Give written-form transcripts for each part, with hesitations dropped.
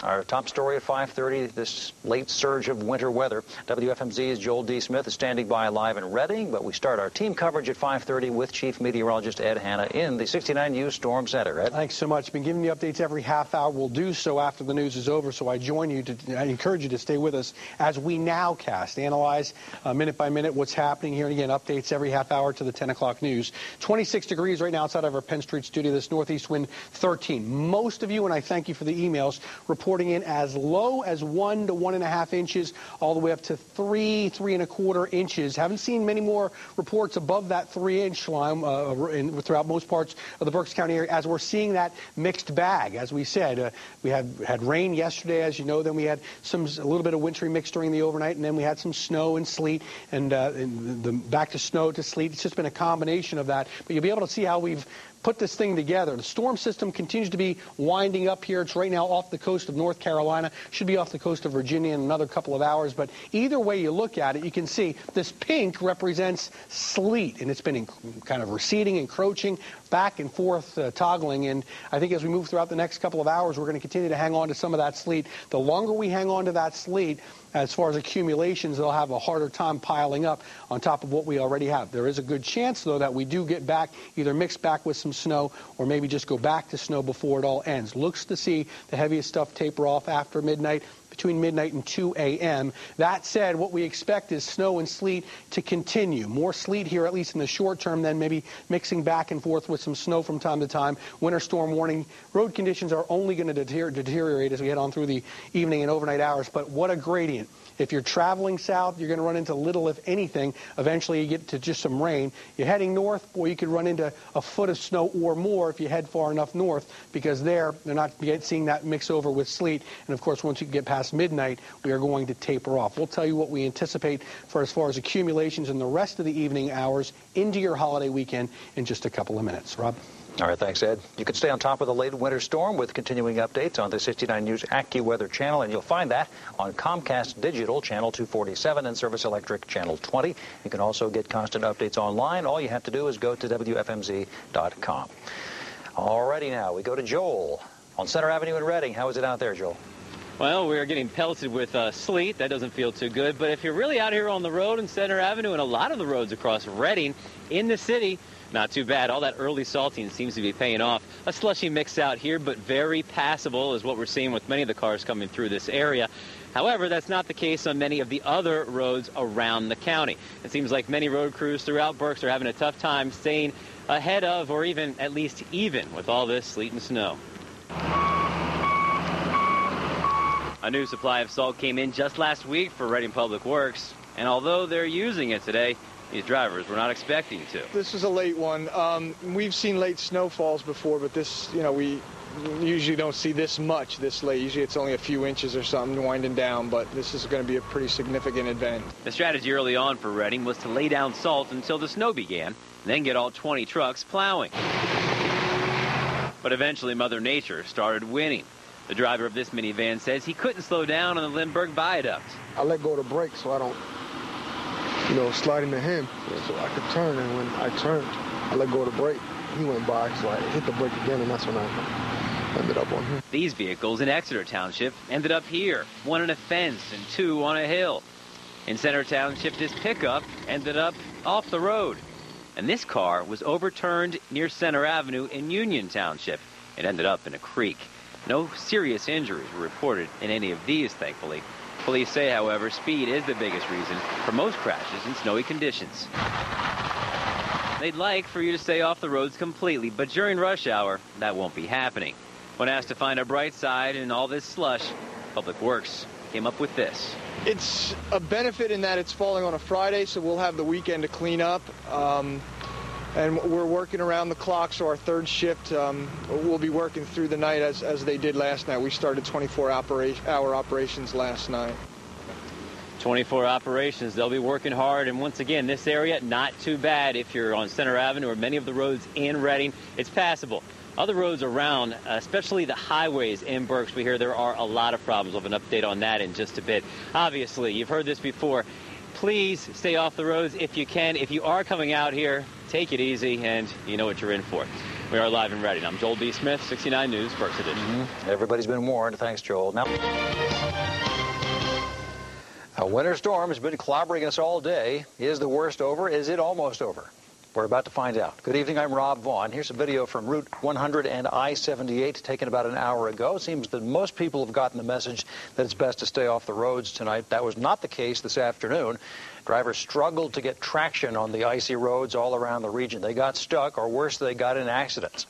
Our top story at 5:30, this late surge of winter weather. WFMZ's Joel D. Smith is standing by live in Reading, but we start our team coverage at 5:30 with Chief Meteorologist Ed Hanna in the 69U Storm Center. Ed? Thanks so much. Been giving you updates every half hour. We'll do so after the news is over, so I encourage you to stay with us as we now analyze minute by minute what's happening here. And again, updates every half hour to the 10 o'clock news. 26 degrees right now outside of our Penn Street studio. This northeast wind 13. Most of you, and I thank you for the emails, reporting in as low as 1 to 1.5 inches, all the way up to 3 1/4 inches. Haven't seen many more reports above that 3-inch line throughout most parts of the Berks County area, as we're seeing that mixed bag. As we said, we had rain yesterday, as you know, then we had a little bit of wintry mix during the overnight, and then we had some snow and sleet, and back to snow to sleet. It's just been a combination of that. But you'll be able to see how we've put this thing together. The storm system continues to be winding up here. It's right now off the coast of North Carolina. Should be off the coast of Virginia in another couple of hours. But either way you look at it, you can see this pink represents sleet, and it's been kind of receding, encroaching, back and forth, toggling. And I think as we move throughout the next couple of hours, we're going to continue to hang on to some of that sleet. The longer we hang on to that sleet, as far as accumulations, they'll have a harder time piling up on top of what we already have. There is a good chance, though, that we do get back, either mixed back with some snow or maybe just go back to snow before it all ends. Looks to see the heaviest stuff taper off after midnight, between midnight and 2 a.m. That said, what we expect is snow and sleet to continue. More sleet here, at least in the short term, then maybe mixing back and forth with some snow from time to time. Winter storm warning. Road conditions are only going to deteriorate as we head on through the evening and overnight hours, but what a gradient. If you're traveling south, you're going to run into little, if anything. Eventually, you get to just some rain. You're heading north, boy, you could run into a foot of snow or more if you head far enough north, because they're not seeing that mix over with sleet. And, of course, once you get past midnight, we are going to taper off. We'll tell you what we anticipate for as far as accumulations in the rest of the evening hours into your holiday weekend in just a couple of minutes. Rob? All right, thanks, Ed. You can stay on top of the late winter storm with continuing updates on the 69 News AccuWeather channel, and you'll find that on Comcast Digital, channel 247, and Service Electric, channel 20. You can also get constant updates online. All you have to do is go to WFMZ.com. All righty, now we go to Joel on Center Avenue in Reading. How is it out there, Joel? Well, we are getting pelted with sleet. That doesn't feel too good. But if you're really out here on the road in Center Avenue and a lot of the roads across Reading in the city, not too bad. All that early salting seems to be paying off. A slushy mix out here, but very passable is what we're seeing with many of the cars coming through this area. However, that's not the case on many of the other roads around the county. It seems like many road crews throughout Berks are having a tough time staying ahead of or even at least even with all this sleet and snow. A new supply of salt came in just last week for Reading Public Works, and although they're using it today, these drivers were not expecting to. This is a late one. We've seen late snowfalls before, but this, we usually don't see this much this late. Usually it's only a few inches or something winding down, but this is going to be a pretty significant event. The strategy early on for Reading was to lay down salt until the snow began, then get all 20 trucks plowing. But eventually Mother Nature started winning. The driver of this minivan says he couldn't slow down on the Lindbergh Viaduct. I let go of the brake so I don't slide into him, so I could turn, and when I turned, I let go of the brake. He went by, so I hit the brake again, and that's when I ended up on him. These vehicles in Exeter Township ended up here, one on a fence and two on a hill. In Center Township, this pickup ended up off the road. And this car was overturned near Center Avenue in Union Township. It ended up in a creek. No serious injuries were reported in any of these, thankfully. Police say, however, speed is the biggest reason for most crashes in snowy conditions. They'd like for you to stay off the roads completely, but during rush hour, that won't be happening. When asked to find a bright side in all this slush, Public Works came up with this. It's a benefit in that it's falling on a Friday, so we'll have the weekend to clean up. And we're working around the clock, so our third shift will be working through the night as they did last night. We started 24-hour operations last night. 24 operations. They'll be working hard. And once again, this area, not too bad if you're on Center Avenue or many of the roads in Reading. It's passable. Other roads around, especially the highways in Berks, we hear there are a lot of problems. We'll have an update on that in just a bit. Obviously, you've heard this before. Please stay off the roads if you can. If you are coming out here, take it easy, and you know what you're in for. We are live and ready. I'm Joel D. Smith, 69 News, First Edition. Everybody's been warned. Thanks, Joel. Now, a winter storm has been clobbering us all day. Is the worst over? Is it almost over? We're about to find out. Good evening, I'm Rob Vaughn. Here's a video from Route 100 and I-78 taken about an hour ago. It seems that most people have gotten the message that it's best to stay off the roads tonight. That was not the case this afternoon. Drivers struggled to get traction on the icy roads all around the region. They got stuck, or worse, they got in accidents.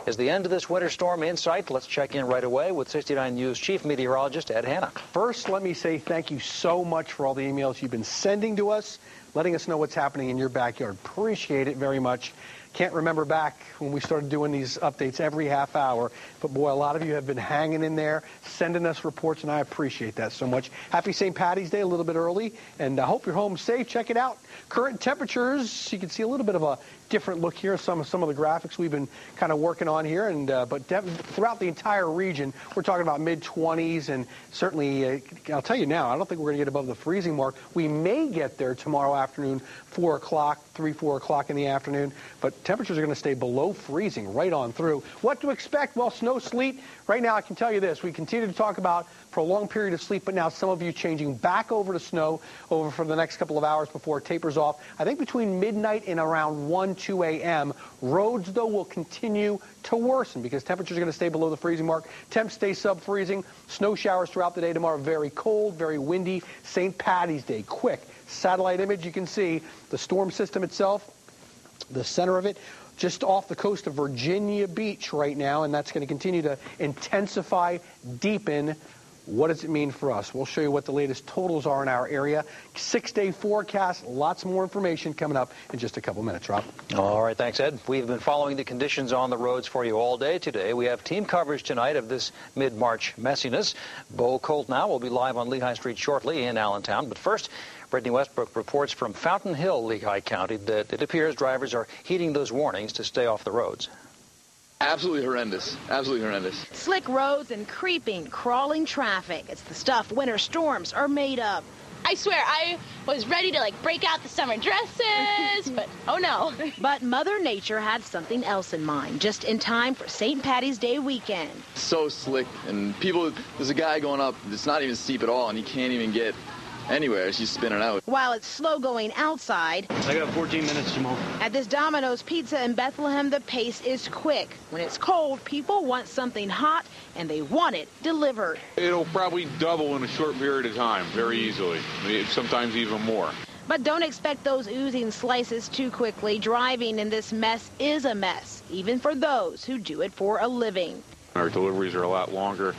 Is the end of this winter storm in sight? Let's check in right away with 69 News Chief Meteorologist Ed Hanna. First, let me say thank you so much for all the emails you've been sending to us, letting us know what's happening in your backyard. Appreciate it very much. Can't remember back when we started doing these updates every half hour, but boy, a lot of you have been hanging in there, sending us reports, and I appreciate that so much. Happy St. Patty's Day, a little bit early, and I hope you're home safe. Check it out. Current temperatures, you can see a little bit of a different look here, some of the graphics we've been kind of working on here, and but throughout the entire region, we're talking about mid-20s, and certainly, I'll tell you now, I don't think we're going to get above the freezing mark. We may get there tomorrow afternoon, 4 o'clock, 4 o'clock in the afternoon, but temperatures are going to stay below freezing right on through. What to expect? Well, snow, sleet. Right now, I can tell you this. We continue to talk about prolonged period of sleet, but now some of you changing back over to snow over for the next couple of hours before it tapers off. I think between midnight and around 1, 2 a.m. Roads, though, will continue to worsen because temperatures are going to stay below the freezing mark. Temps stay sub-freezing. Snow showers throughout the day tomorrow. Very cold, very windy. St. Patty's Day, quick. Satellite image, you can see the storm system itself, the center of it, just off the coast of Virginia Beach right now, and that's going to continue to intensify, deepen. What does it mean for us? We'll show you what the latest totals are in our area. 6-day forecast, lots more information coming up in just a couple minutes, Rob. All right, thanks, Ed. We've been following the conditions on the roads for you all day today. We have team coverage tonight of this mid-March messiness. Bo Koltnow will be live on Lehigh Street shortly in Allentown. But first, Brittany Westbrook reports from Fountain Hill, Lehigh County, that it appears drivers are heeding those warnings to stay off the roads. Absolutely horrendous. Absolutely horrendous. Slick roads and creeping, crawling traffic. It's the stuff winter storms are made of. I swear, I was ready to, break out the summer dresses, but oh no. But Mother Nature had something else in mind, just in time for St. Patty's Day weekend. So slick, and there's a guy going up that's not even steep at all, and he can't even get anywhere. She's spinning out. While it's slow going outside, I got 14 minutes to move. At this Domino's Pizza in Bethlehem, the pace is quick. When it's cold, people want something hot, and they want it delivered. It'll probably double in a short period of time, very easily, sometimes even more. But don't expect those oozing slices too quickly. Driving in this mess is a mess, even for those who do it for a living. Our deliveries are a lot longer,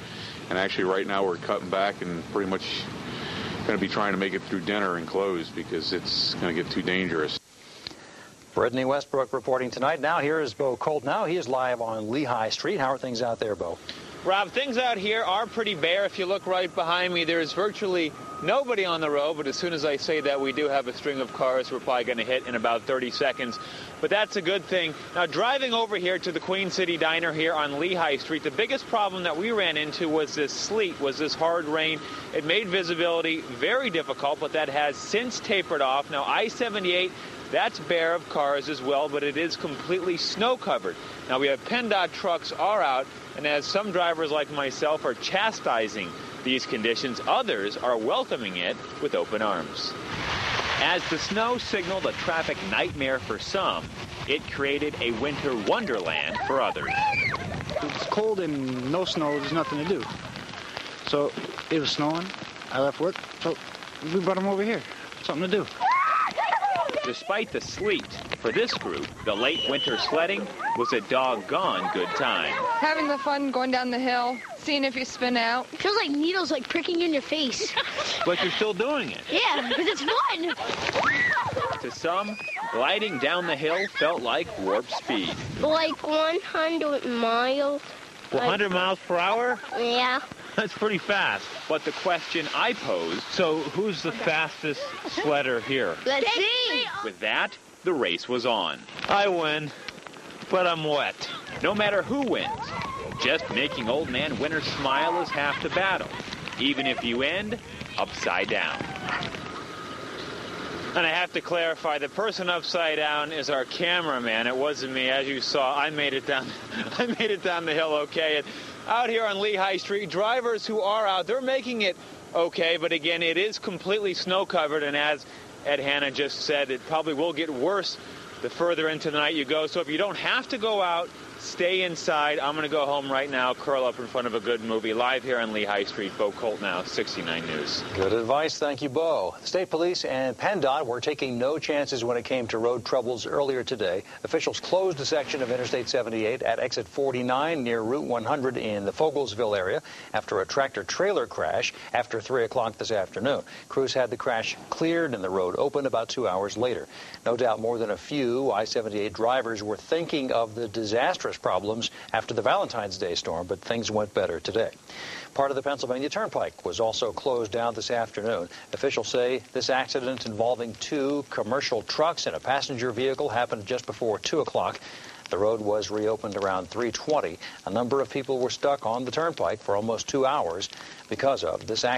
and actually right now we're cutting back and pretty much going to be trying to make it through dinner and close because it's going to get too dangerous. Brittany Westbrook reporting tonight. Now here is Bo Koltnow. He is live on Lehigh Street. How are things out there, Bo? Rob, things out here are pretty bare. If you look right behind me, there's virtually nobody on the road, but as soon as I say that, we do have a string of cars we're probably going to hit in about 30 seconds. But that's a good thing. Now, driving over here to the Queen City Diner here on Lehigh Street, the biggest problem that we ran into was this sleet, was this hard rain. It made visibility very difficult, but that has since tapered off. Now, I-78, that's bare of cars as well, but it is completely snow-covered. Now, we have PennDOT trucks are out, and as some drivers like myself are chastising these conditions, others are welcoming it with open arms. As the snow signaled a traffic nightmare for some, it created a winter wonderland for others. It's cold and no snow, there's nothing to do. So it was snowing, I left work, so we brought them over here. Something to do. Despite the sleet, for this group, the late winter sledding was a doggone good time. Having the fun going down the hill, seeing if you spin out. It feels like needles pricking you in your face. But you're still doing it. Yeah, because it's fun. To some, gliding down the hill felt like warp speed. Like 100 miles. 100 miles per hour? Yeah. That's pretty fast. But the question I posed, so who's the fastest sledder here? Let's see. With that, the race was on. I win, but I'm wet. No matter who wins, just making Old Man Winter smile is half the battle, even if you end upside down. And I have to clarify, the person upside down is our cameraman. It wasn't me. As you saw, I made it down. I made it down the hill okay. And out here on Lehigh Street, drivers who are out, they're making it okay. But again, it is completely snow covered. And as Ed Hanna just said, it probably will get worse the further into the night you go. So if you don't have to go out, stay inside. I'm going to go home right now, curl up in front of a good movie. Live here on Lehigh Street, Bo Koltnow, 69 News. Good advice. Thank you, Bo. The State Police and PennDOT were taking no chances when it came to road troubles earlier today. Officials closed a section of Interstate 78 at exit 49 near Route 100 in the Fogelsville area after a tractor-trailer crash after 3 o'clock this afternoon. Crews had the crash cleared and the road opened about 2 hours later. No doubt more than a few I-78 drivers were thinking of the disastrous problems after the Valentine's Day storm, but things went better today. Part of the Pennsylvania Turnpike was also closed down this afternoon. Officials say this accident involving 2 commercial trucks and a passenger vehicle happened just before 2 o'clock. The road was reopened around 3:20. A number of people were stuck on the turnpike for almost 2 hours because of this accident.